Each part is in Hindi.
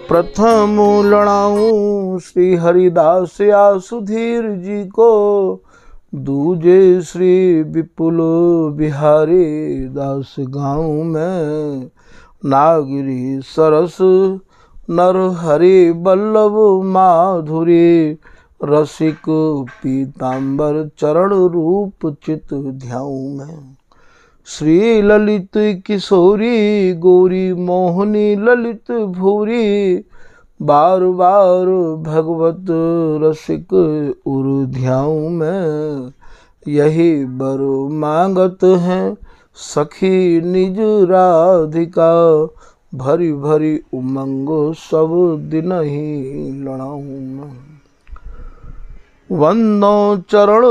प्रथम लड़ाऊं श्री हरिदास या सुधीर जी को, दूजे श्री विपुल बिहारी दास गाँव में। नागरी सरस नर हरि बल्लभ माधुरी, रसिक पीताम्बर चरण रूप चित ध्याऊं मैं। श्री ललित किशोरी गौरी मोहनी ललित भूरी, बार बार भगवत रसिक उर ध्याऊं मैं। यही बर मांगत हैं सखी निज राधिका, भरी भरी उमंग सब दिन ही लड़ाऊं मैं। वंदो चरण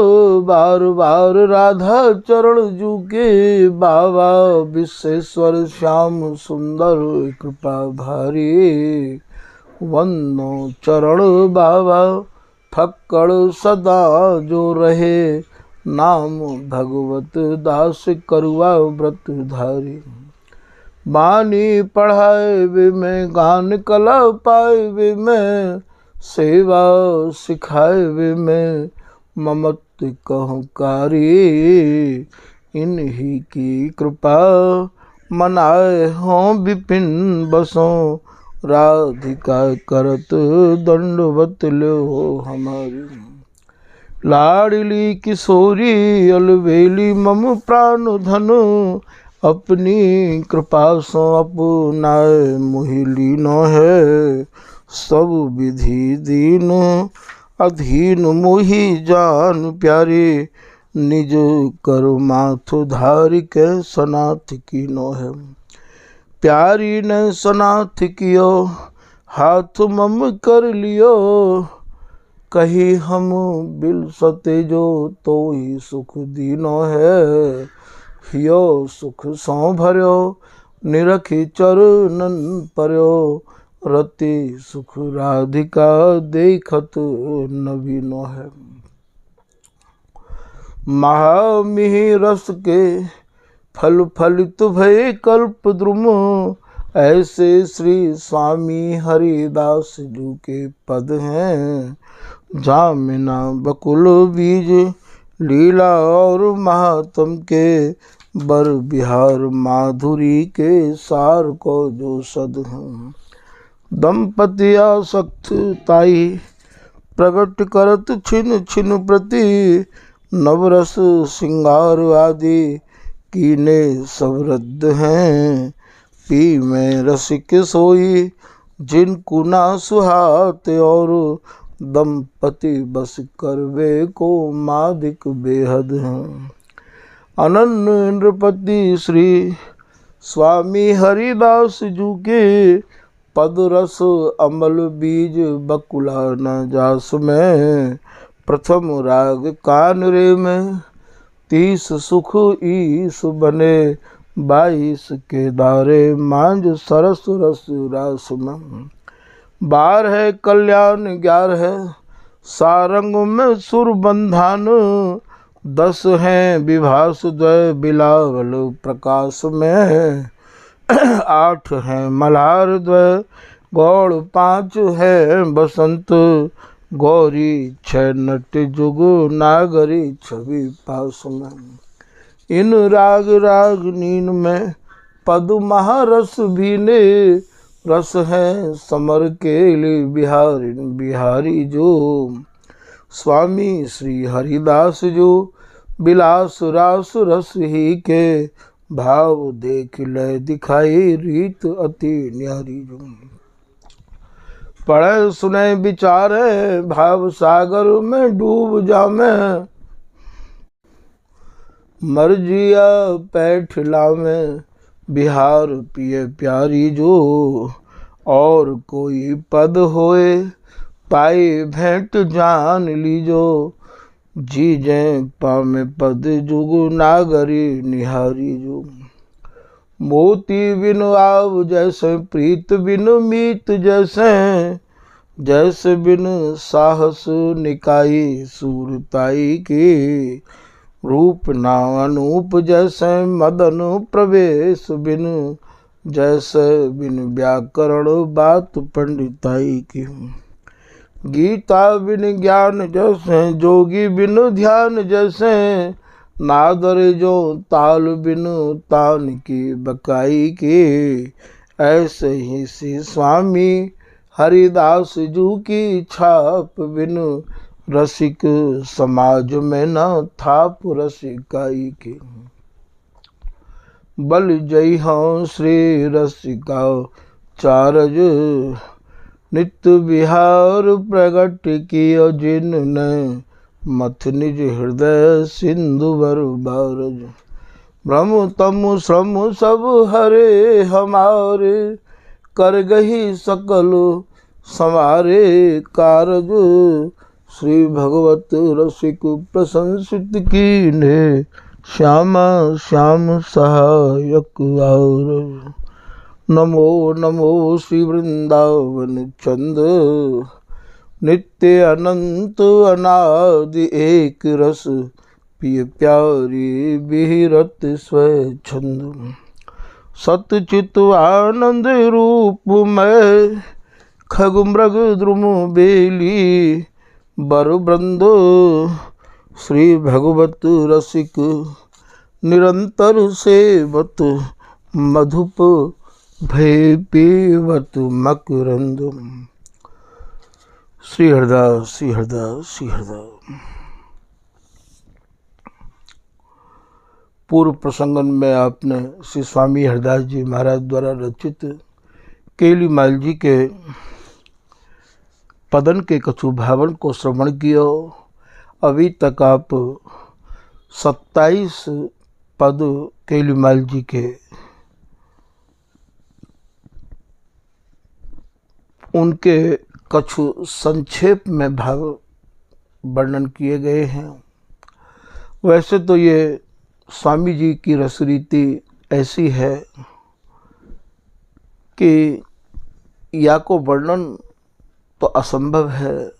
बार बार राधा चरण जू के, बाबा विश्वेश्वर श्याम सुंदर कृपा भारी। वंदो चरण बाबा फक्कड़ सदा जो रहे, नाम भगवत दास करुआ व्रत धारी। बानी पढ़ाए वे में गान कला पाए वे में, सेवा सिखाए वे में ममत कहकारी। इन्हीं की कृपा मनाए हों विपिन बसों, राधिका करत दंडवत लो हमारी। लाडली किशोरी अलवेली मम प्राण धन, अपनी कृपा सो अपनाए मोहि लीनो है। सब विधि दीन अधीन मोहि जान प्यारे, निज कर माथ धारि के सनाथ कीनो है। प्यारी ने सनाथ कियो हाथ मम कर लियो, कही हम बिल सते जो तो ही सुख दीनो है। हियो सुख सौ भर्यो निरखी चरणन पर्यो, रति सुख राधिका देखत नवीनो है। महामिहि रस के फल फलित भय कल्प द्रुम, ऐसे श्री स्वामी हरिदास जी के पद हैं। जामिना बकुल बीज लीला और महात्म के, बर बिहार माधुरी के सार को जो सद हैं। दंपति आसक्त ताई प्रगट करत छिन छिन प्रति, नवरस सिंगार आदि कीने सब रद्द हैं। पी में रसिक सोई जिनको ना सुहात, और दंपति बस करवे को मादिक बेहद हैं। अनन्य नृपति श्री स्वामी हरिदास जू के, पद रस अमल बीज बकुला न जास में। प्रथम राग कान रे में 30 सुख ईस बने, 22 के दारे मांझ सरस रस रास में। 12 कल्याण 11 सारंग में सुर बंधान, 10 हैं विभास द्वय बिलावल प्रकाश में। 8 हैं मल्हार द्वय गौड़, 5 है बसंत गौरी, 6 नट जुग नागरी छवि पास में। इन राग रागनीन में पद महारस भीने, रस है समर केली बिहारी बिहारी जो। स्वामी श्री हरिदास जो बिलास रास रस ही के, भाव देख लय दिखाई रीत अति न्यारी जो। पढ़े सुने विचारे भाव सागर में डूब जामे, मर्जिया पैठ लामे बिहार पिए प्यारी जो। और कोई पद होए पाई भेंट जान लीजो, जी जय पामे पद जुग नागरी निहारी जो। मोती बिन आव जैसे प्रीत बिन मीत जैसे, जैसे बिन साहस निकाई सूरताई की। रूप ना अनूप जैसे मदन प्रवेश बिन, जैसे बिन व्याकरण बात पंडिताई की। गीता बिन ज्ञान जैसे, जोगी बिन ध्यान जैसे, नादर जो ताल बिन तान की बकाई के। ऐसे ही श्री स्वामी हरिदास जू की छाप बिन, रसिक समाज में न थाप रसिकाई के। बल जय हाँ श्री रसिका चारज, नित्य विहार प्रगट कियो जिनने, मथ निज हृदय सिंधु बर बारज। भ्रम तम श्रम सब हरे हमारे, कर गही सकल संवारे कारज। श्री भगवत रसिक प्रशंसित कीन्हे, श्यामा श्याम सहायक और। नमो नमो श्री वृंदावन चंद, नित्य अनंत अनादि एक रस, पिय प्यारी बिहरत स्वच्छंद। सतचित आनंद रूप में, खग मृग द्रुम बेली, बर वृंद श्री भगवत रसिक, निरंतर सेवत मधुप भय पीवत मकरंद। श्री हरदास श्री हरदास श्री हरदास। पूर्व प्रसंगन में आपने श्री स्वामी हरदास जी महाराज द्वारा रचित केलीमाल जी के पदन के कछु भावन को श्रवण किया। अभी तक आप 27 पद केलीमाल जी के उनके कछु संक्षेप में भाव वर्णन किए गए हैं। वैसे तो ये स्वामी जी की रसरीति ऐसी है कि या को वर्णन तो असंभव है,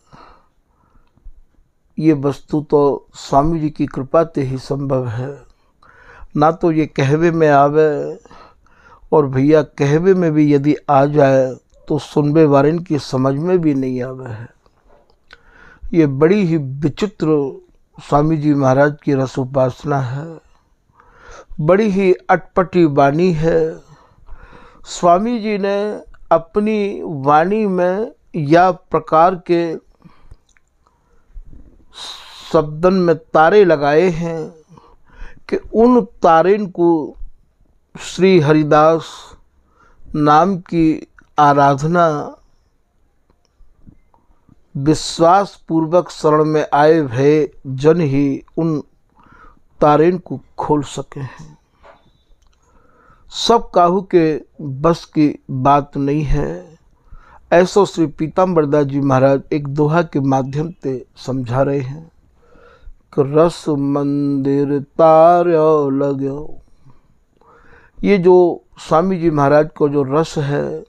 ये वस्तु तो स्वामी जी की कृपा से ही संभव है। ना तो ये कहवे में आवे, और भैया कहवे में भी यदि आ जाए तो सुनबे वारिन की समझ में भी नहीं आवे है। ये बड़ी ही विचित्र स्वामी जी महाराज की रस उपासना है, बड़ी ही अटपटी वाणी है। स्वामी जी ने अपनी वाणी में या प्रकार के शब्दन में तारे लगाए हैं कि उन तारेन को श्री हरिदास नाम की आराधना विश्वास पूर्वक शरण में आए भय जन ही उन तारेन को खोल सके हैं। सब काहू के बस की बात नहीं है। ऐसो श्री पीताम्बर दास जी महाराज एक दोहा के माध्यम से समझा रहे हैं कि रस मंदिर तार्यो लगो। ये जो स्वामी जी महाराज को जो रस है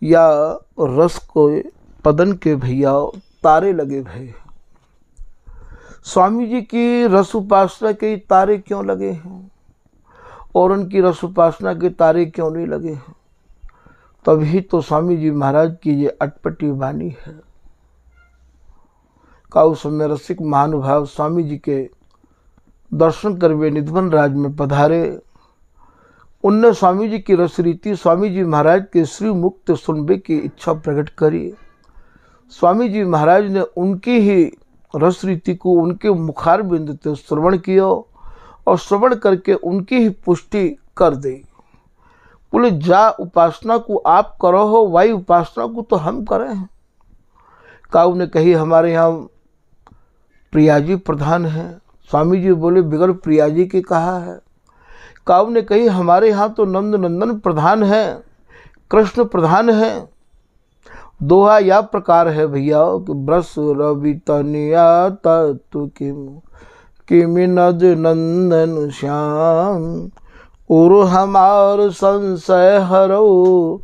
या रस को पदन के भैया तारे लगे भय। स्वामी जी की रस उपासना के तारे क्यों लगे हैं और उनकी रस उपासना के तारे क्यों नहीं लगे हैं? तभी तो स्वामी जी महाराज की ये अटपटी वाणी है। का उस समय रसिक महानुभाव स्वामी जी के दर्शन करवे निधवन राज में पधारे। उनने स्वामी जी की रसरीति स्वामी जी महाराज के श्री मुक्त सुनबे की इच्छा प्रकट करी। स्वामी जी महाराज ने उनकी ही रसरीति को उनके मुखार बिंदु से श्रवण किया और श्रवण करके उनकी ही पुष्टि कर दी। बोले जा उपासना को आप करो हो, वही उपासना को तो हम करें हैं। काऊ ने कही हमारे यहाँ प्रियाजी प्रधान है। स्वामी जी बोले बिगर प्रियाजी के कहा है। काऊ ने कही हमारे यहाँ तो नंद नंदन प्रधान है, कृष्ण प्रधान है। दोहा या प्रकार है भैया कि ब्रस रवि तनिया तत्व किम नज नंदन श्याम, और हमार संशय हरो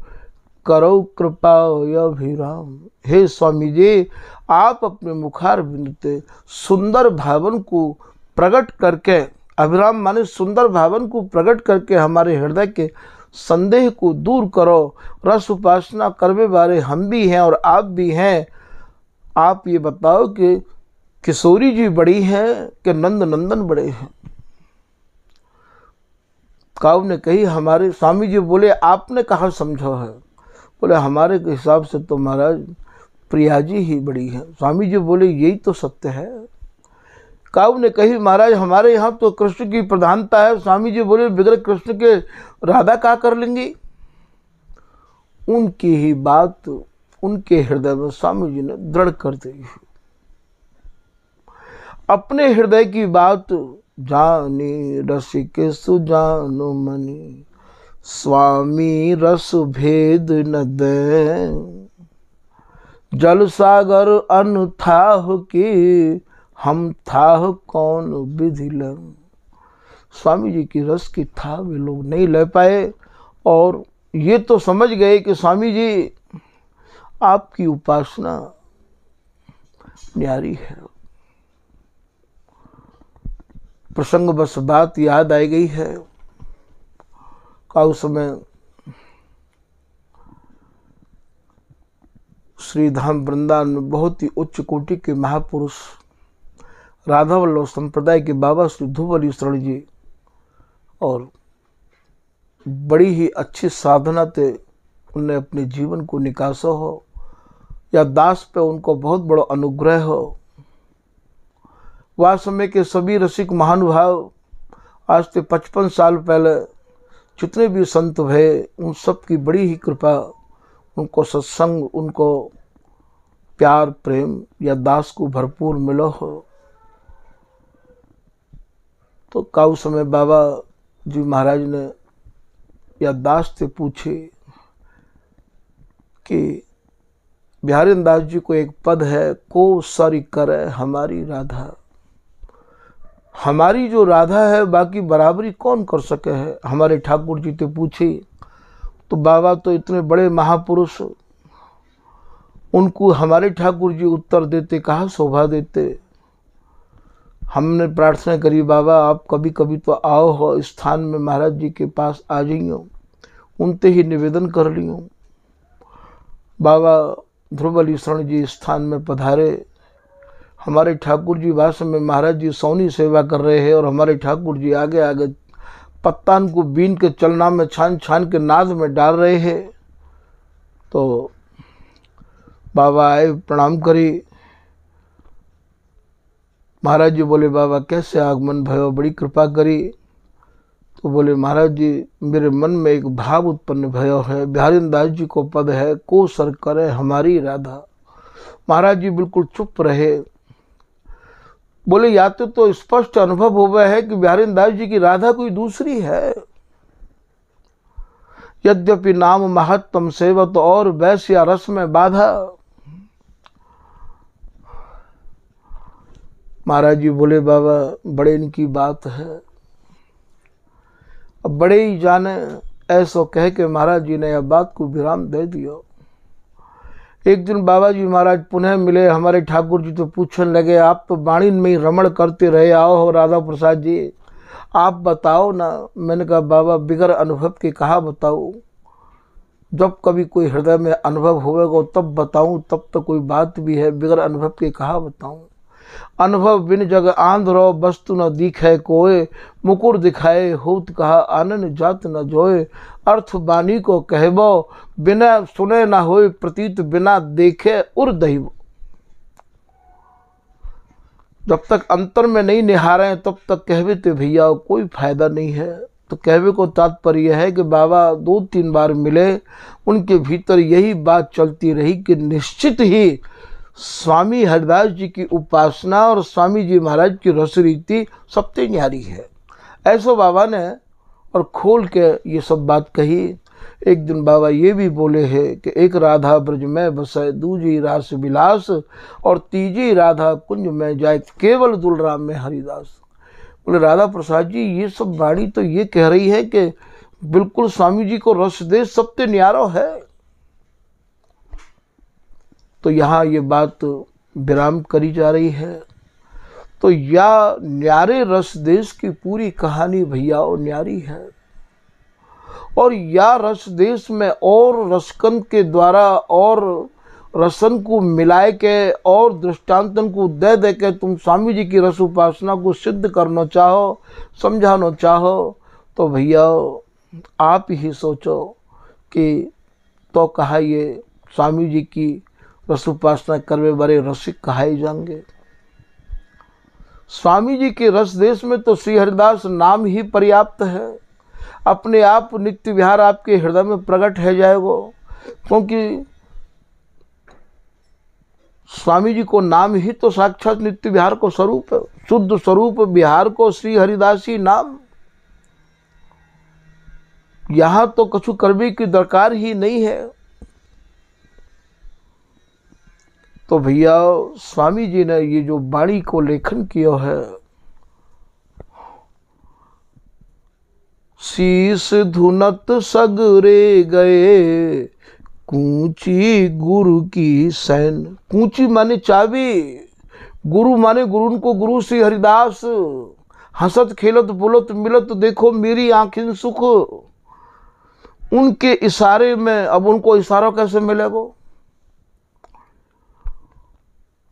करो कृपा अभिराम। हे स्वामी जी, आप अपने मुखार बिंदु सुंदर भावन को प्रकट करके, अभिराम माने सुंदर भावन को प्रकट करके हमारे हृदय के संदेह को दूर करो। रस उपासना करवे वाले हम भी हैं और आप भी हैं। आप ये बताओ कि किशोरी जी बड़ी है कि नंद नंदन बड़े हैं? काऊ ने कही हमारे स्वामी जी बोले आपने कहा समझो है? बोले हमारे के हिसाब से तो महाराज प्रिया जी ही बड़ी है। स्वामी जी बोले यही तो सत्य है। काऊ ने कही महाराज हमारे यहाँ तो कृष्ण की प्रधानता है। स्वामी जी बोले बगैर कृष्ण के राधा क्या कर लेंगी? उनकी ही बात उनके हृदय में स्वामी जी ने दृढ़ कर दी। अपने हृदय की बात जानी रसिक सुजानु मनी, स्वामी रस भेद न दे, जल सागर अनथाह की हम थाह कौन विधि ल। स्वामी जी की रस की था वे लोग नहीं ले पाए और ये तो समझ गए कि स्वामी जी आपकी उपासना न्यारी है। प्रसंग बस बात याद आई गई है का उस समय श्री धाम वृंदावन में बहुत ही उच्च कोटि के महापुरुष राधा वल्लभ संप्रदाय के बाबा श्री ध्रुव शरण जी और बड़ी ही अच्छी साधना थे। उनने अपने जीवन को निकासा हो या दास पे उनको बहुत बड़ा अनुग्रह हो। वह समय के सभी रसिक महानुभाव आज से 55 साल पहले जितने भी संत भये उन सब की बड़ी ही कृपा, उनको सत्संग, उनको प्यार प्रेम या दास को भरपूर मिलो हो। तो काउ समय बाबा जी महाराज ने या दास से पूछे कि बिहारी दास जी को एक पद है, को सारी करे हमारी राधा। हमारी जो राधा है बाकी बराबरी कौन कर सके है? हमारे ठाकुर जी से पूछी तो बाबा तो इतने बड़े महापुरुष, उनको हमारे ठाकुर जी उत्तर देते, कहाँ शोभा देते। हमने प्रार्थना करी बाबा आप कभी कभी तो आओ हो स्थान में, महाराज जी के पास आ जाइयो, उनते ही निवेदन कर लियो। बाबा ध्रुव शरण जी स्थान में पधारे। हमारे ठाकुर जी वास्तव में महाराज जी सौनी सेवा कर रहे हैं और हमारे ठाकुर जी आगे आगे पत्तान को बीन के चलना में छान छान के नाद में डाल रहे हैं। तो बाबा आए, प्रणाम करी। महाराज जी बोले बाबा कैसे आगमन भयो, बड़ी कृपा करी। तो बोले महाराज जी मेरे मन में एक भाव उत्पन्न भयो है, बिहारी दास जी को पद है, को सर करे हमारी राधा। महाराज जी बिल्कुल चुप रहे। बोले या तो स्पष्ट अनुभव हुआ है कि बिहारी दास जी की राधा कोई दूसरी है। यद्यपि नाम महत्तम सेवत और वैश्य रस में बाधा। महाराज जी बोले बाबा बड़े इनकी बात है, अब बड़े ही जाने। ऐसा कह के महाराज जी ने यह बात को विराम दे दिया। एक दिन बाबा जी महाराज पुनः मिले हमारे ठाकुर जी, तो पूछने लगे आप तो वाणी में ही रमण करते रहे, आओ हो राधा प्रसाद जी आप बताओ ना। मैंने कहा बाबा बिगर अनुभव के कहा बताऊँ, जब कभी कोई हृदय में अनुभव होगा तब बताऊँ, तब तो कोई बात भी है, बिगर अनुभव के कहा बताऊँ। अनुभव बिन जग आंध्रो वस्तु न दिखे कोय, मुकुर दिखाए होत कहा आनंद जात न जोए। अर्थ बानी को कहबो बिना सुने न होए, प्रतीत बिना देखे उर दैव। जब तक अंतर में नहीं निहारे तब तक कहवे तो भैया कोई फायदा नहीं है। तो कहवे को तात्पर्य है कि बाबा 2-3 बार मिले, उनके भीतर यही बात चलती रही कि निश्चित ही स्वामी हरिदास जी की उपासना और स्वामी जी महाराज की रस रीति सबसे न्यारी है। ऐसो बाबा ने और खोल के ये सब बात कही। एक दिन बाबा ये भी बोले हैं कि एक राधा ब्रज में बसे, दूजी रास विलास और तीजी राधा कुंज में जाए, केवल दुलराम में हरिदास। बोले राधा प्रसाद जी ये सब वाणी तो ये कह रही है कि बिल्कुल स्वामी जी को रस दे सबसे न्यारो है। तो यहाँ ये बात विराम करी जा रही है। तो या न्यारे रस देश की पूरी कहानी भैया न्यारी है। और या रस देश में और रसकन के द्वारा और रसन को मिलाए के और दृष्टांतन को दे दे के तुम स्वामी जी की रस उपासना को सिद्ध करना चाहो, समझाना चाहो, तो भैया आप ही सोचो कि तो कहा ये स्वामी जी की रस उपासना करवे बड़े रसिक कहाए जाएंगे। स्वामी जी के रस देश में तो श्री हरिदास नाम ही पर्याप्त है, अपने आप नित्य विहार आपके हृदय में प्रकट है जाएगा, क्योंकि स्वामी जी को नाम ही तो साक्षात नित्य विहार को स्वरूप है, शुद्ध स्वरूप विहार को श्री हरिदासी नाम। यहां तो कछु करने की दरकार ही नहीं है। तो भैया स्वामी जी ने ये जो वाणी को लेखन किया है, शीस धुनत सगरे गए कूची गुरु की सैन। कूची माने चाबी, गुरु माने गुरु, उनको गुरु श्री हरिदास। हंसत खेलत बोलत मिलत देखो मेरी आंखें सुख। उनके इशारे में, अब उनको इशारा कैसे मिलेगा,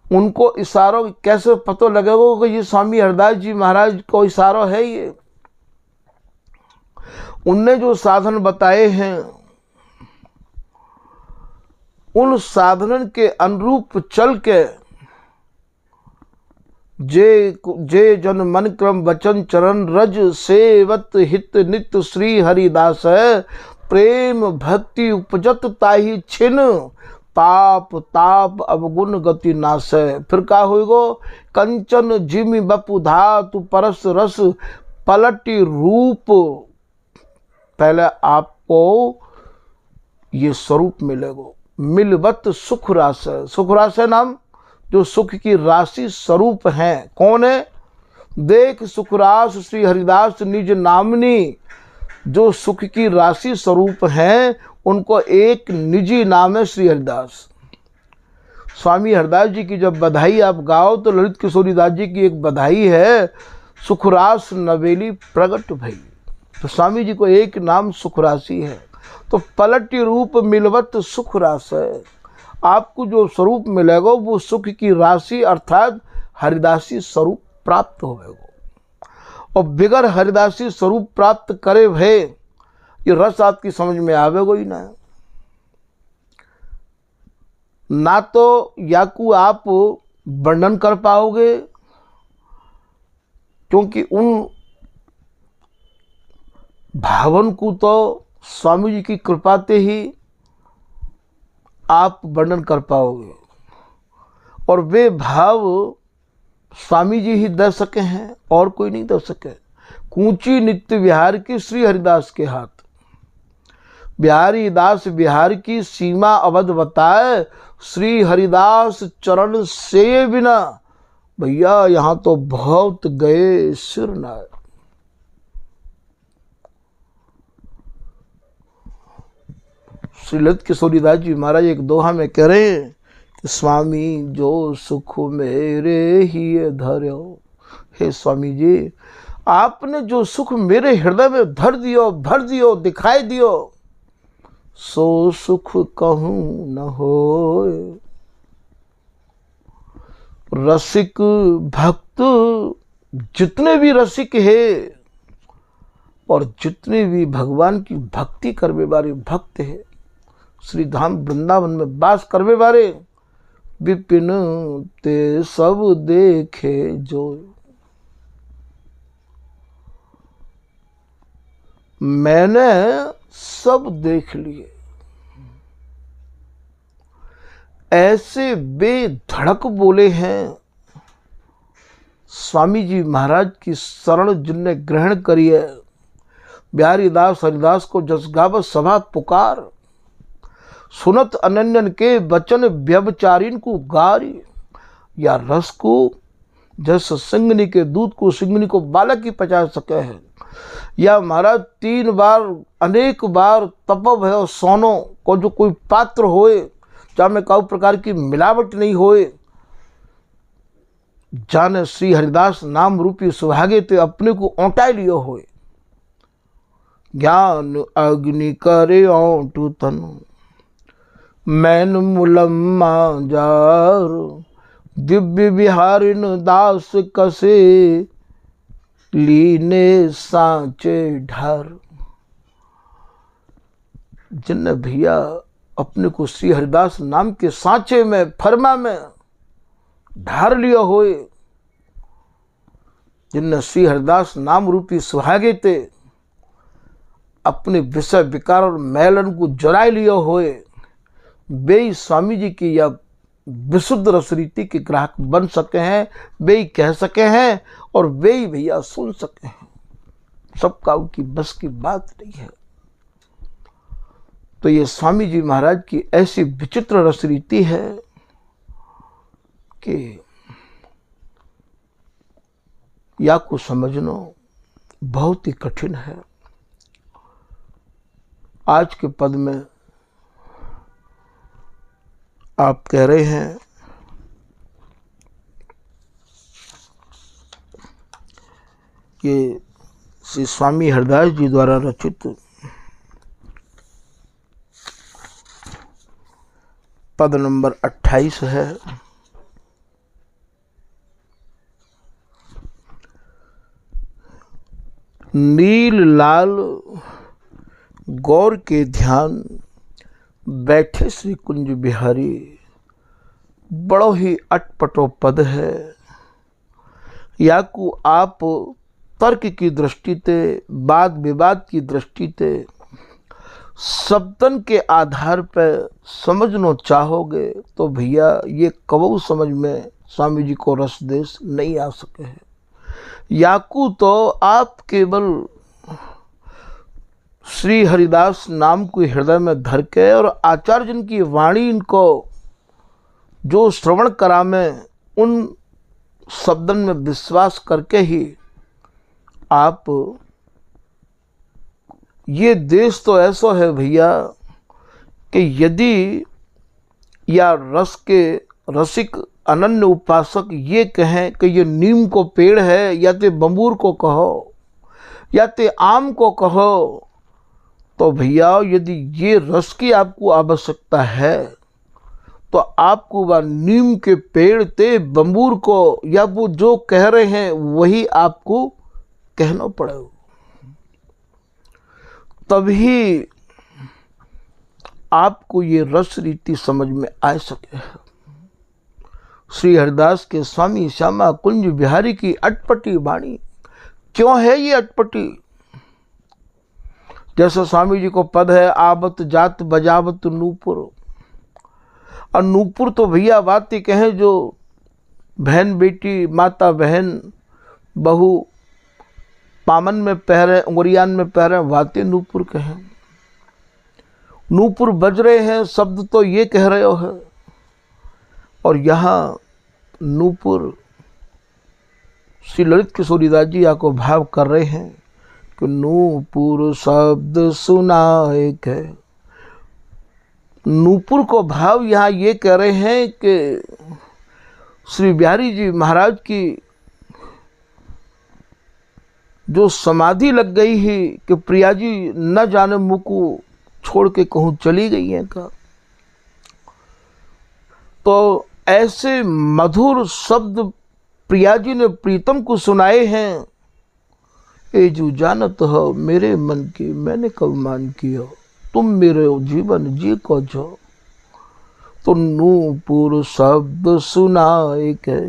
उनको इशारों कैसे पता लगेगा कि ये स्वामी हरदास जी महाराज को इशारा है। ये उनने जो साधन बताए हैं उन साधन के अनुरूप चल के जे जन मन क्रम वचन चरण रज सेवत हित नित्य श्री हरिदास है। प्रेम भक्ति उपजत ताही छिन पाप ताप अवगुण गति नाश है। फिर क्या होएगो, कंचन जिमि बपु धातु परस रस पलटी रूप। पहले आपको ये स्वरूप मिलेगा, मिलवत सुख रास है। सुख रास है नाम जो सुख की राशि स्वरूप है। कौन है, देख सुखरास श्री हरिदास निज नामनी। जो सुख की राशि स्वरूप हैं उनको एक निजी नाम है श्री हरिदास। स्वामी हरदास जी की जब बधाई आप गाओ तो ललित किशोरी दास जी की एक बधाई है, सुखरास नवेली प्रगट भई। तो स्वामी जी को एक नाम सुखरासी है। तो पलट रूप मिलवत सुखरास है। आपको जो स्वरूप मिलेगा वो सुख की राशि अर्थात हरिदासी स्वरूप प्राप्त होगा। और बिगर हरिदासी स्वरूप प्राप्त करे भय ये रस आपकी समझ में आवेगा ही ना तो याकू आप वर्णन कर पाओगे, क्योंकि उन भावन को तो स्वामी जी की कृपा से ही आप वर्णन कर पाओगे, और वे भाव स्वामी जी ही दे सके हैं और कोई नहीं दे सके। कूची नित्य विहार की श्री हरिदास के हाथ, बिहारी दास बिहार की सीमा अवध बताए, श्री हरिदास चरण से बिना भैया यहां तो बहुत गए सिर ना। श्री ललित किशोरी दास जी महाराज एक दोहा में कह रहे हैं, स्वामी जो सुख मेरे ही धर्यो। हे स्वामी जी आपने जो सुख मेरे हृदय में धर दियो, भर दियो, दिखाई दियो, सो सुख कहूं न होए। रसिक भक्त जितने भी रसिक है और जितने भी भगवान की भक्ति करवे वाले भक्त है, श्री धाम वृंदावन में वास करवे वाले, विपिन ते सब देखे जो। मैंने सब देख लिए। ऐसे बेधड़क बोले हैं स्वामी जी महाराज की शरण जिनने ग्रहण करी है। बिहारी दास हरिदास को जस गावत सभा पुकार, सुनत अनन्यन के वचन व्यभिचारिन को गारी। या रस को जैसे सिंगनी के दूध को सिंगनी को बालक ही पचा सके है। या महाराज 3 बार अनेक बार तपव है और सोनो को जो कोई पात्र होए, चाहे में कई प्रकार की मिलावट नहीं होए, जाने श्री हरिदास नाम रूपी सुहागे ते अपने को औंटाई लियो होए। ज्ञान अग्नि करे औंठ तनु, मैन मुलम्मा जार, दिव्य विहारिन दास कसे, लीने सांचे ढार। जिन भैया अपने को श्री हरिदास नाम के सांचे में, फरमा में ढार लिया होए, जिन श्री हरिदास नाम रूपी सुहागे ते अपने विषय विकार और मैलन को जरा लिया होए, वे ही स्वामी जी की या विशुद्ध रस रीति के ग्राहक बन सके हैं, वे ही कह सके हैं और वे ही भैया सुन सके हैं। सबका उनकी बस की बात नहीं है। तो ये स्वामी जी महाराज की ऐसी विचित्र रस रीति है कि या को समझना बहुत ही कठिन है। आज के पद में आप कह रहे हैं कि श्री स्वामी हरिदास जी द्वारा रचित पद नंबर 28 है। नील लाल गौर के ध्यान, बैठे श्री कुंज बिहारी, बड़ो ही अटपटो पद है। याकू आप तर्क की दृष्टि ते, वाद विवाद की दृष्टि ते, शब्दन के आधार पर समझना चाहोगे तो भैया ये कबू समझ में स्वामी जी को रस देश नहीं आ सके हैं। याकू तो आप केवल श्री हरिदास नाम को हृदय में धर के और आचार्य जिन की वाणी इनको जो श्रवण करा में, उन शब्दन में विश्वास करके ही आप, ये देश तो ऐसा है भैया कि यदि या रस के रसिक अनन्य उपासक ये कहें कि ये नीम को पेड़ है, या ते बंबूर को कहो या ते आम को कहो, तो भैया यदि ये रस की आपको आवश्यकता है तो आपको वह नीम के पेड़ ते बंबूर को या वो जो कह रहे हैं वही आपको कहना पड़ेगा, तभी आपको ये रस रीति समझ में आ सके। श्री हरिदास के स्वामी श्यामा कुंज बिहारी की अटपटी वाणी क्यों है ये अटपटी? जैसे स्वामी जी को पद है, आवत जात बजावत नूपुर, और नूपुर तो भैया बात ही कहें जो बहन बेटी, माता बहन, बहू पामन में पहरे, उंगरियान में पहरे, वाते नूपुर कहें। नूपुर बज रहे हैं, शब्द तो ये कह रहे हो है, और यहाँ नूपुर श्री ललित किशोरीदास जी या को भाव कर रहे हैं कि नूपुर शब्द सुनाए के। नूपुर को भाव यहाँ ये कह रहे हैं कि श्री बिहारी जी महाराज की जो समाधि लग गई है कि प्रिया जी न जाने मुँह को छोड़ के कहूँ चली गई हैं का, तो ऐसे मधुर शब्द प्रिया जी ने प्रीतम को सुनाए हैं। ए जो जानत हो मेरे मन की मैंने कब मान किया, तुम मेरे जीवन जी को जो, तो नूपुर शब्द सुनाए के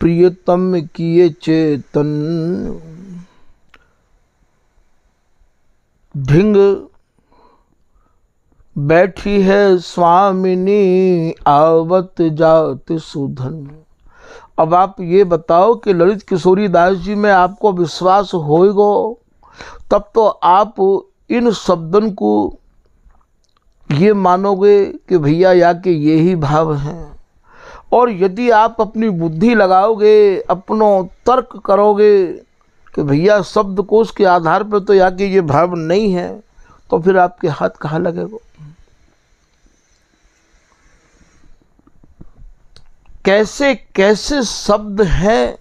प्रियतम किए चेतन, ढिंग बैठी है स्वामिनी आवत जात सुधन। अब आप ये बताओ कि ललित किशोरी दास जी में आपको विश्वास होएगा तब तो आप इन शब्दन को ये मानोगे कि भैया या के यही भाव हैं, और यदि आप अपनी बुद्धि लगाओगे, अपनो तर्क करोगे कि भैया शब्दकोश के आधार पर तो या के ये भाव नहीं है, तो फिर आपके हाथ कहाँ लगेगा? कैसे कैसे शब्द हैं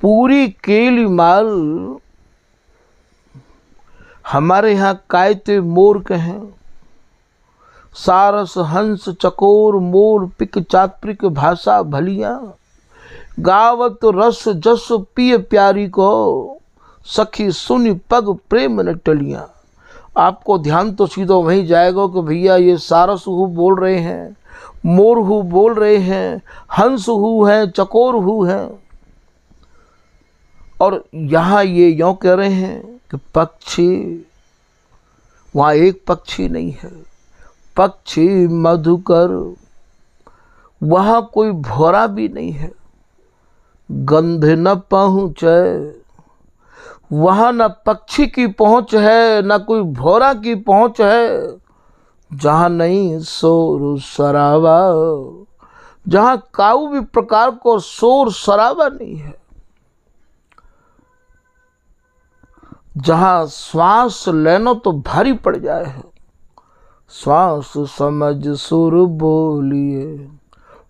पूरी केली माल हमारे यहाँ कायते मोर कहें, सारस हंस चकोर मोर पिक चात्रिक भाषा भलिया, गावत रस जस पिय प्यारी को, सखी सुनि पग प्रेम न टलिया। आपको ध्यान तो सीधा वहीं जाएगा कि भैया ये सारस हु बोल रहे हैं, मोर हु बोल रहे हैं, हंस हु है, चकोर हु है। और यहाँ ये यों कह रहे हैं कि पक्षी, वहाँ एक पक्षी नहीं है, पक्षी मधुकर, वहाँ कोई भौरा भी नहीं है। गंध न पहुँचे, वहाँ न पक्षी की पहुँच है, न कोई भौरा की पहुँच है। जहाँ नहीं शोर शराबा, जहाँ काऊ भी प्रकार को शोर शराबा नहीं है, जहाँ श्वास लेना तो भारी पड़ जाए है। श्वास समझ सुर बोलिए,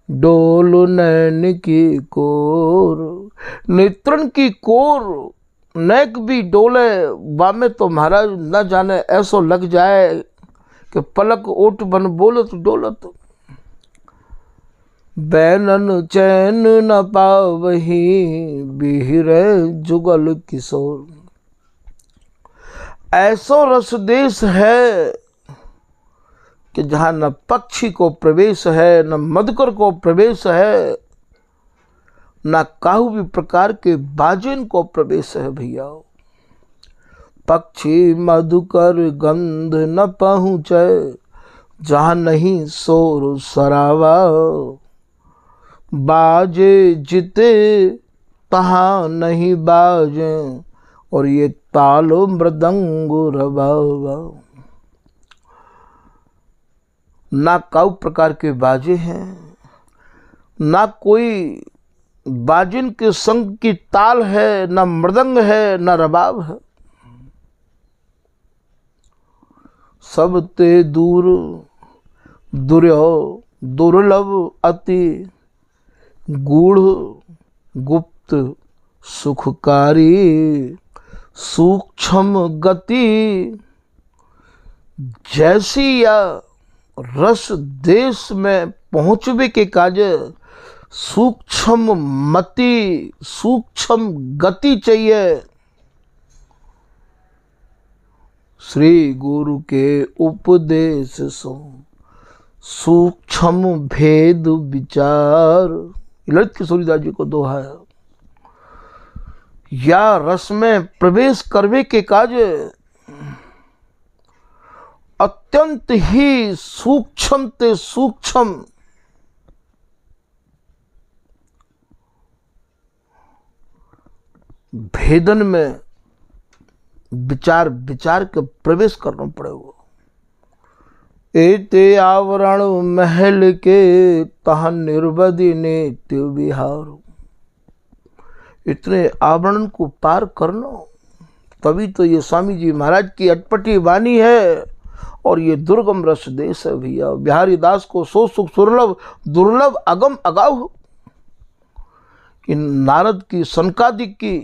डोल नैन की कोर, नेत्रन की कोर नैक भी डोले, बामे तो महाराज न जाने ऐसो लग जाए कि पलक ओट बन बोलत डोलत। बैनन चैन न पावही, बिहरे जुगल किशोर। ऐसो रस देश है कि जहाँ न पक्षी को प्रवेश है, न मधुकर को प्रवेश है, न काहू भी प्रकार के बाजिन को प्रवेश है। भैया पक्षी मधुकर गंध न पहुँचे, जहाँ नहीं शोर शराबा, बाजे जिते तहाँ नहीं बाजे, और ये तालो मृदंग रबाबा। ना काऊ प्रकार के बाजे हैं, ना कोई बाजिन के संग की ताल है, ना मृदंग है, ना रबाब है। सब ते दूर दुर्यो दुर्लभ अति, गूढ़ गुप्त सुखकारी, सूक्ष्म गति, जैसी या रस देश में पहुँचवे के काज सूक्ष्म मति, सूक्ष्म गति चाहिए। श्री गुरु के उपदेश सो सूक्ष्म भेद विचार, ललित किशोरीदास जी को दोहा है। या रस में प्रवेश करवे के काज अत्यंत ही सूक्ष्म ते सूक्ष्म भेदन में विचार विचार के प्रवेश करना पड़ेगा। एते आवरण महल के, तहन निर्बदी नित्य विहार। इतने आवरण को पार करना, तभी तो ये स्वामी जी महाराज की अटपटी वाणी है। और ये दुर्गम रस देश है भैया। बिहारी दास को सो सुख सुरलभ दुर्लभ अगम अगाव, कि नारद की, सनकादिक की,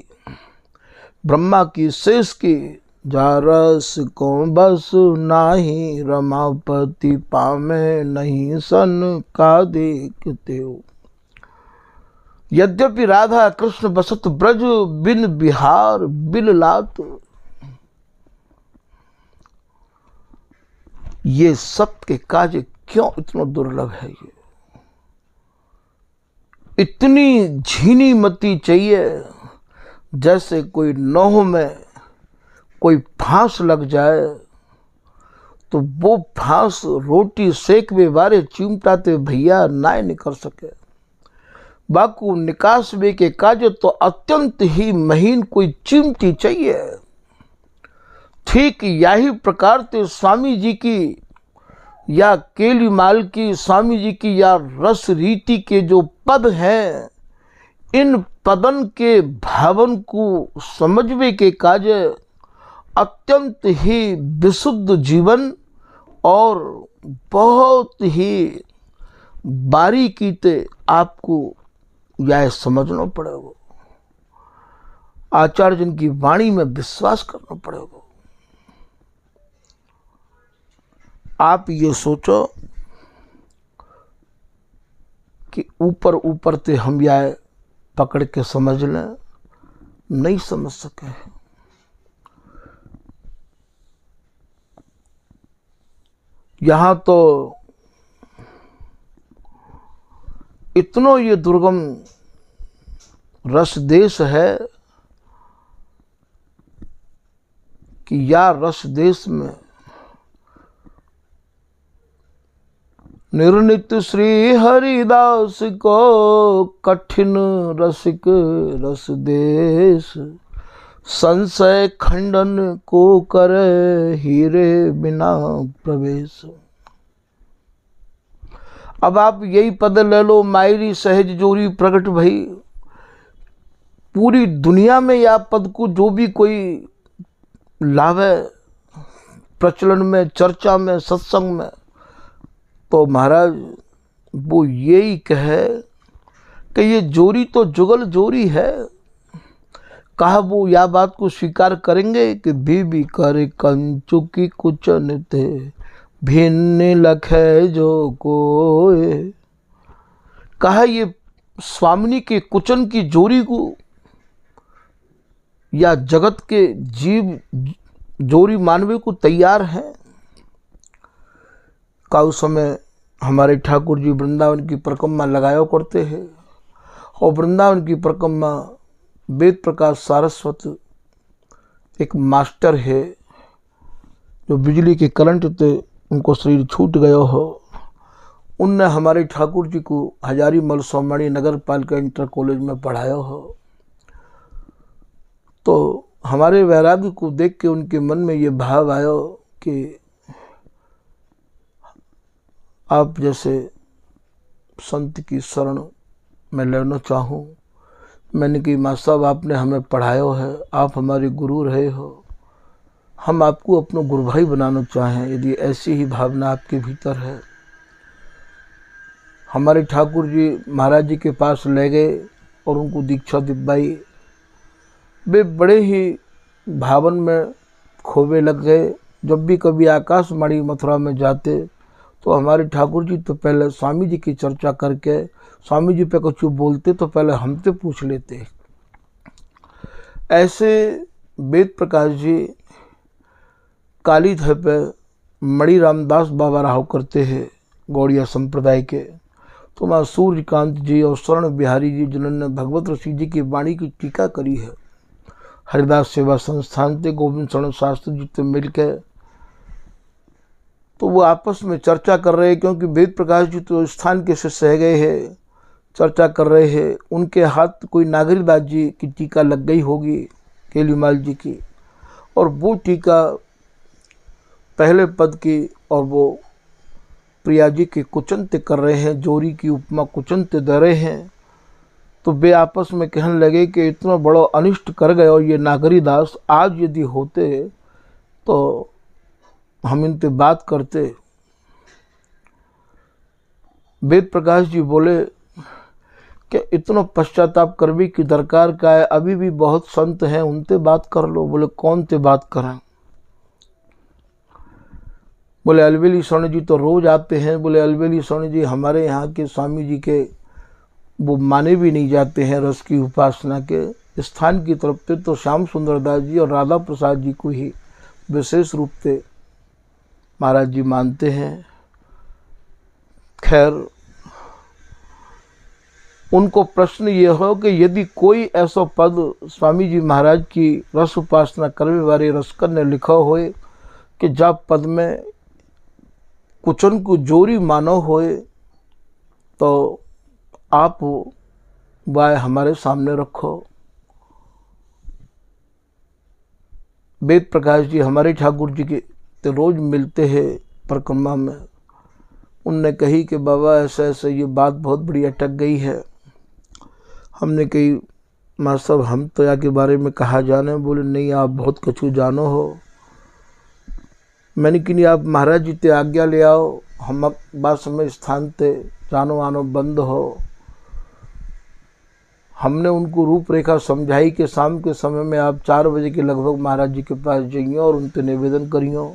ब्रह्मा की, शेष की, जा रस को बस नाही, रमापति पामे नहीं सन का देखते हो। यद्यपि राधा कृष्ण बसत ब्रज, बिन बिहार बिन लात। ये सब के काज क्यों इतना दुर्लभ है। ये इतनी झीनी मती चाहिए, जैसे कोई नौह में कोई फांस लग जाए तो वो फांस रोटी सेकवे बारे चिमटाते भैया नाय निकल सके। बाकू निकास वे के काज तो अत्यंत ही महीन कोई चिमटी चाहिए। ठीक यही प्रकार से स्वामी जी की या केलीमाल की, स्वामी जी की या रस रीति के जो पद हैं, इन पदन के भावन को समझवे के काज अत्यंत ही विशुद्ध जीवन और बहुत ही बारीकी से आपको यह समझना पड़ेगा। आचार्य जन की वाणी में विश्वास करना पड़ेगा। आप ये सोचो कि ऊपर ऊपर ते हम यह पकड़ के समझ लें, नहीं समझ सके। यहां तो इतनो ये दुर्गम रस देश है कि या रस देश में निर्णित श्री हरिदास को कठिन रसिक रस देश, संशय खंडन को करे हीरे बिना प्रवेश। अब आप यही पद ले लो, मायरी सहज जोरी प्रगट भई। पूरी दुनिया में या पद को जो भी कोई लावे प्रचलन में, चर्चा में, सत्संग में, तो महाराज वो यही कहे कि ये जोरी तो जुगल जोरी है। कहा वो या बात को स्वीकार करेंगे कि भी करे कंचुकी कुचन थे भिन्न लखे जो कोय। कहा ये स्वामिनी के कुचन की जोरी को या जगत के जीव जोरी मानवे को तैयार है। का उस समय हमारे ठाकुर जी वृंदावन की परिक्रमा लगाया करते हैं, और वृंदावन की परिक्रमा वेद प्रकाश सारस्वत एक मास्टर है जो बिजली के करंट से उनको शरीर छूट गया हो। उनने हमारे ठाकुर जी को हजारी मल सोमाणी नगर पालिका इंटर कॉलेज में पढ़ाया हो। तो हमारे वैराग्य को देख के उनके मन में ये भाव आया कि आप जैसे संत की शरण में लेना चाहूँ। मैंने कही माँ साहब आपने हमें पढ़ाया है, आप हमारे गुरु रहे हो, हम आपको अपना गुरु भाई बनाना चाहें। यदि ऐसी ही भावना आपके भीतर है। हमारे ठाकुर जी महाराज जी के पास ले गए और उनको दीक्षा दिलवाई। वे बड़े ही भावन में खोवे लग गए। जब भी कभी आकाशवाणी मथुरा में जाते तो हमारे ठाकुर जी तो पहले स्वामी जी की चर्चा करके स्वामी जी पे कुछ बोलते तो पहले हमसे पूछ लेते। ऐसे वेद प्रकाश जी काली धर पे मणि रामदास बाबा राव करते हैं गौड़िया संप्रदाय के। तो वहाँ सूर्यकांत जी और स्वर्ण बिहारी जी जिन्होंने भगवत ऋषि जी की वाणी की टीका करी है, हरिदास सेवा संस्थान से गोविंद शरण शास्त्री जी से मिलकर, तो वो आपस में चर्चा कर रहे हैं। क्योंकि वेद प्रकाश जी तो स्थान के शिष्य रह गए हैं, चर्चा कर रहे हैं। उनके हाथ कोई नागरीदास जी की टीका लग गई होगी केलीमाल जी की, और वो टीका पहले पद की, और वो प्रिया जी के कुचंत कर रहे हैं, जोरी की उपमा कुचंत दे रहे हैं। तो वे आपस में कहने लगे कि इतना बड़ा अनिष्ट कर गए और ये नागरीदास, आज यदि होते तो हम इनसे बात करते। वेद प्रकाश जी बोले कि इतना पश्चाताप करने की दरकार का है, अभी भी बहुत संत हैं उनसे बात कर लो। बोले कौन से बात करें? बोले अलवेली स्वामी जी तो रोज आते हैं। बोले अलवेली स्वामी जी हमारे यहाँ के स्वामी जी के वो माने भी नहीं जाते हैं रस की उपासना के स्थान की तरफ से। तो श्याम सुंदर दास जी और राधा प्रसाद जी को ही विशेष रूप से महाराज जी मानते हैं। खैर उनको प्रश्न ये हो कि यदि कोई ऐसा पद स्वामी जी महाराज की रस उपासना करने वाले रसकर ने लिखा होए कि जब पद में कुचन को जोरी मानो होए, तो आप वह हमारे सामने रखो। वेद प्रकाश जी हमारे ठाकुर जी के तो रोज मिलते हैं परिक्रमा में। उनने कही कि बाबा ऐसे ऐसे ये बात बहुत बड़ी अटक गई है। हमने कही माँ साहब हम तो यहाँ के बारे में कहा जाने। बोले नहीं आप बहुत कुछ जानो हो। मैंने कि नहीं आप महाराज जी ते आज्ञा ले आओ, हम बात समय स्थान ते जानो आनो बंद हो। हमने उनको रूपरेखा समझाई कि शाम के समय में आप 4 बजे के लगभग महाराज जी के पास जाइए और उनसे निवेदन करिए।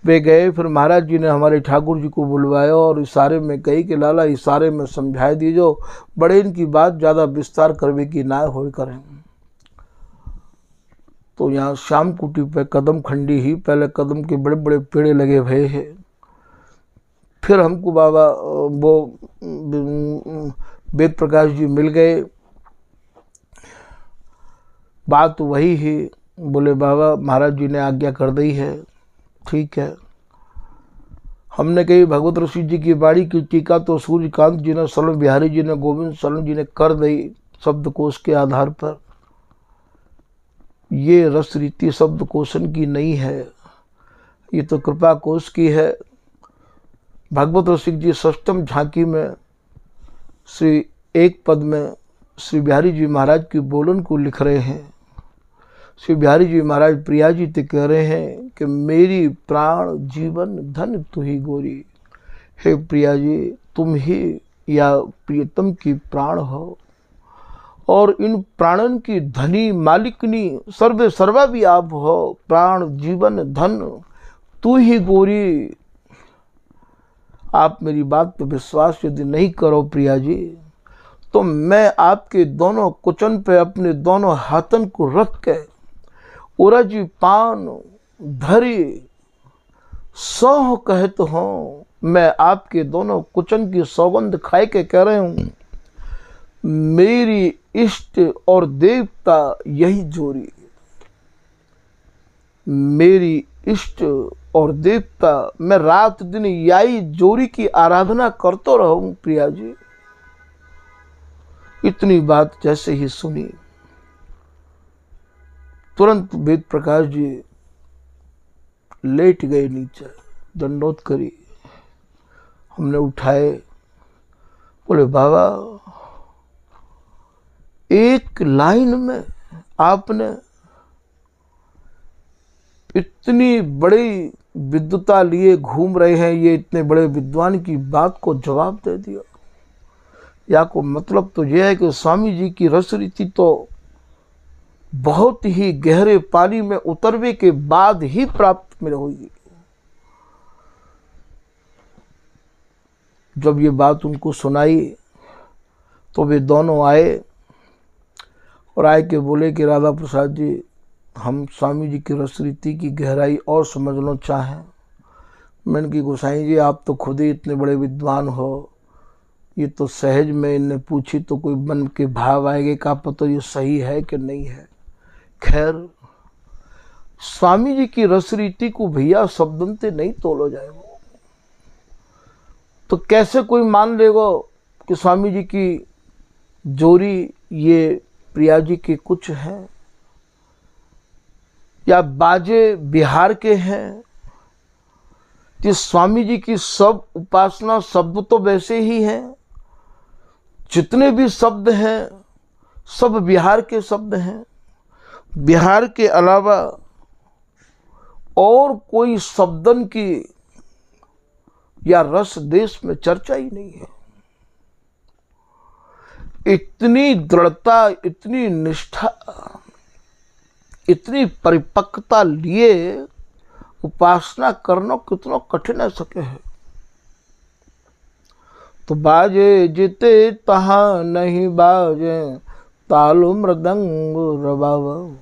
वे गए। फिर महाराज जी ने हमारे ठाकुर जी को बुलवाया और इशारे में कही कि लाला इशारे में समझा दीजो, बड़े इनकी बात ज़्यादा विस्तार करवे की ना हो करें। तो यहाँ श्याम कुटी पे कदम खंडी ही पहले कदम के बड़े बड़े पेड़ लगे हुए हैं। फिर हमको बाबा वो वेद प्रकाश जी मिल गए। बात वही ही, बोले बाबा महाराज जी ने आज्ञा कर दी है, ठीक है। हमने कही भगवत ऋषि जी की बाड़ी की टीका तो सूर्यकांत जी ने, सलन बिहारी जी ने, गोविंद सलन जी ने कर दी शब्दकोश के आधार पर। ये रस रीति शब्दकोशन की नहीं है, ये तो कृपा कोश की है। भगवत रसिक जी षष्ठम झांकी में श्री एक पद में श्री बिहारी जी महाराज की बोलन को लिख रहे हैं। श्री बिहारी जी महाराज प्रिया जी ते कह रहे हैं कि मेरी प्राण जीवन धन तू ही गोरी। हे प्रिया जी, तुम ही या प्रियतम की प्राण हो और इन प्राणन की धनी मालिकनी सर्वे सर्वा भी आप हो। प्राण जीवन धन तू ही गोरी। आप मेरी बात पर विश्वास यदि नहीं करो प्रिया जी, तो मैं आपके दोनों कुचन पे अपने दोनों हाथन को रख के उरज पान धरी सौह कहत हूँ। मैं आपके दोनों कुचन की सौगंध खाए के कह रहे हूँ, मेरी इष्ट और देवता यही जोरी। मेरी इष्ट और देवता, मैं रात दिन यही जोरी की आराधना करतो रहूं प्रिया जी। इतनी बात जैसे ही सुनी, तुरंत वेद प्रकाश जी लेट गए नीचे, दंडोत करी। हमने उठाए, बोले बाबा एक लाइन में आपने इतनी बड़ी विद्वता लिए घूम रहे हैं, ये इतने बड़े विद्वान की बात को जवाब दे दिया। या को मतलब तो यह है कि स्वामी जी की रस रीति तो बहुत ही गहरे पानी में उतरवे के बाद ही प्राप्त में होगी। जब ये बात उनको सुनाई तो वे दोनों आए और आए के बोले कि राधा प्रसाद जी, हम स्वामी जी की रस रीति की गहराई और समझना चाहें। मैंने की गोसाई जी, आप तो खुद ही इतने बड़े विद्वान हो, ये तो सहज में इन्हें पूछी तो कोई मन के भाव आएगा, का पता ये सही है कि नहीं है। खैर, स्वामी जी की रस रीति को भैया शब्दन से नहीं तोलो जाएगा। तो कैसे कोई मान लेगा कि स्वामी जी की जोरी ये प्रिया जी के कुछ हैं या बाजे बिहार के हैं। कि स्वामी जी की सब उपासना शब्द तो वैसे ही हैं, जितने भी शब्द हैं सब बिहार के शब्द हैं। बिहार के अलावा और कोई शब्दन की या रस देश में चर्चा ही नहीं है। इतनी दृढ़ता, इतनी निष्ठा, इतनी परिपक्वता लिए उपासना करना कितना कठिन है सके है। तो बाजे जिते तहाँ नहीं बाजे, तालु मृदंग रबाव।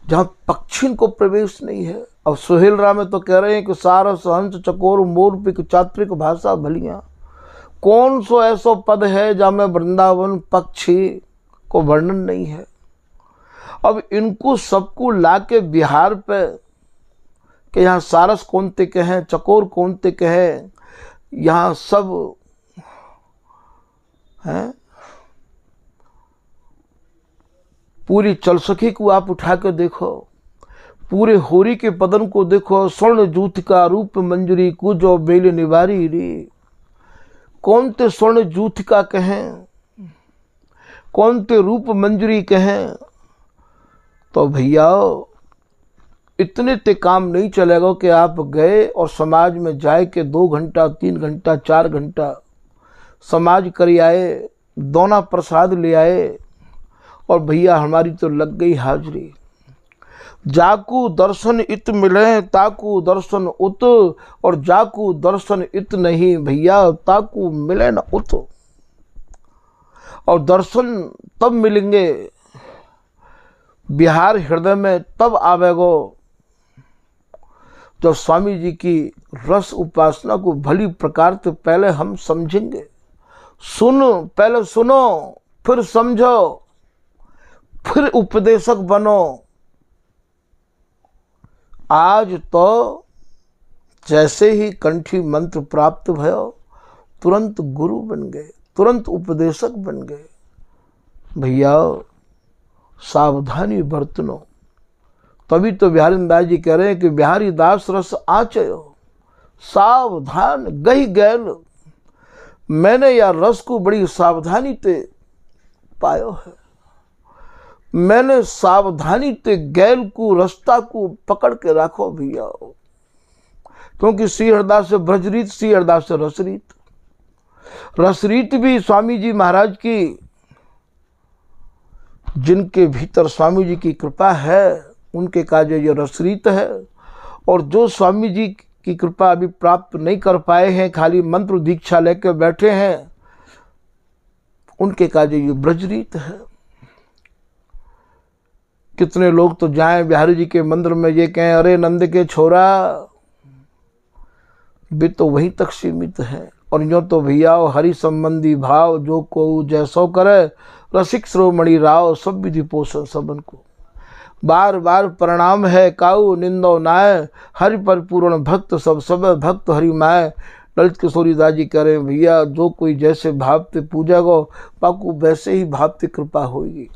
जहां पक्षी को प्रवेश नहीं है। अब सुहेल राम में तो कह रहे हैं कि सारस हंस चकोर मोर पिक चात्रिक भाषा भलियां। कौन सो ऐसा पद है जहां में वृंदावन पक्षी को वर्णन नहीं है। अब इनको सबको लाके बिहार पे कि यहाँ सारस कौनते के हैं, चकोर कौनते के हैं, यहाँ सब हैं। पूरी चलसखी को आप उठा के देखो, पूरे होरी के पदन को देखो। स्वर्ण जूथ का रूप मंजरी कुजो बेल निवारी रे। कौन ते स्वर्ण जूथ का कहें, कौन ते रूप मंजरी कहें। तो भैया इतने ते काम नहीं चलेगा कि आप गए और समाज में जाए के 2 घंटा 3 घंटा 4 घंटा समाज करी आए, दोना प्रसाद ले आए और भैया हमारी तो लग गई हाजिरी। जाकू दर्शन इत मिले ताकू दर्शन उत, और जाकू दर्शन इत नहीं भैया ताकू मिले न उत। और दर्शन तब मिलेंगे बिहार हृदय में, तब आवेगो जब स्वामी जी की रस उपासना को भली प्रकार से पहले हम समझेंगे। सुनो, पहले सुनो, फिर समझो, फिर उपदेशक बनो। आज तो जैसे ही कंठी मंत्र प्राप्त भयो तुरंत गुरु बन गए, तुरंत उपदेशक बन गए। भैया सावधानी बरतनो। तभी तो बिहारी दास जी कह रहे हैं कि बिहारी दास रस आचयो सावधान गही गैल। मैंने यह रस को बड़ी सावधानी से पायो है। मैंने सावधानी से गैल को रास्ता को पकड़ के रखो भैया, क्योंकि श्री हरदास से ब्रजरीत, श्री हरदास से रसरीत। रसरीत भी स्वामी जी महाराज की, जिनके भीतर स्वामी जी की कृपा है उनके काज ये रसरीत है। और जो स्वामी जी की कृपा अभी प्राप्त नहीं कर पाए हैं, खाली मंत्र दीक्षा लेकर बैठे हैं, उनके काज ये ब्रजरीत है। कितने लोग तो जाएं बिहारी जी के मंदिर में ये कहें अरे नंद के छोरा, वे तो वहीं तक सीमित हैं। और यूँ तो भैया हरि संबंधी भाव जो को जैसो करे, रसिक श्रोमणि राव सब विधि पोषण सबन को। बार बार प्रणाम है काऊ निंदो नाय, हरि पर पूर्ण भक्त सब सब भक्त हरि माय। ललित किशोरी दास जी कह रहे हैं भैया जो कोई जैसे भाव ते पूजा गो पाकू वैसे ही भाव ते कृपा होगी।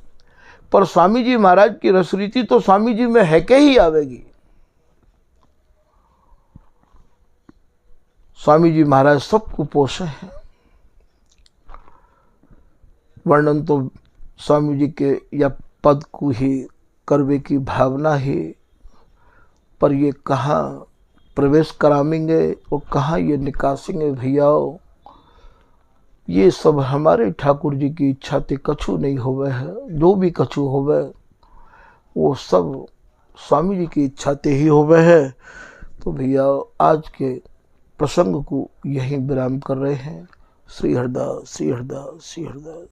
पर स्वामी जी महाराज की रसरीति तो स्वामी जी में है के ही आवेगी। स्वामी जी महाराज सबको पोषे हैं। वर्णन तो स्वामी जी के या पद को ही करवे की भावना ही, पर ये कहाँ प्रवेश कराएंगे और कहाँ ये निकासेंगे भैया। ये सब हमारे ठाकुर जी की इच्छा ते कछु नहीं होवे है। जो भी कछु होवे वो सब स्वामी जी की इच्छा ते ही होवे है। तो भैया आज के प्रसंग को यहीं विराम कर रहे हैं। श्री हरदास, श्री हरदास, श्री हरदास।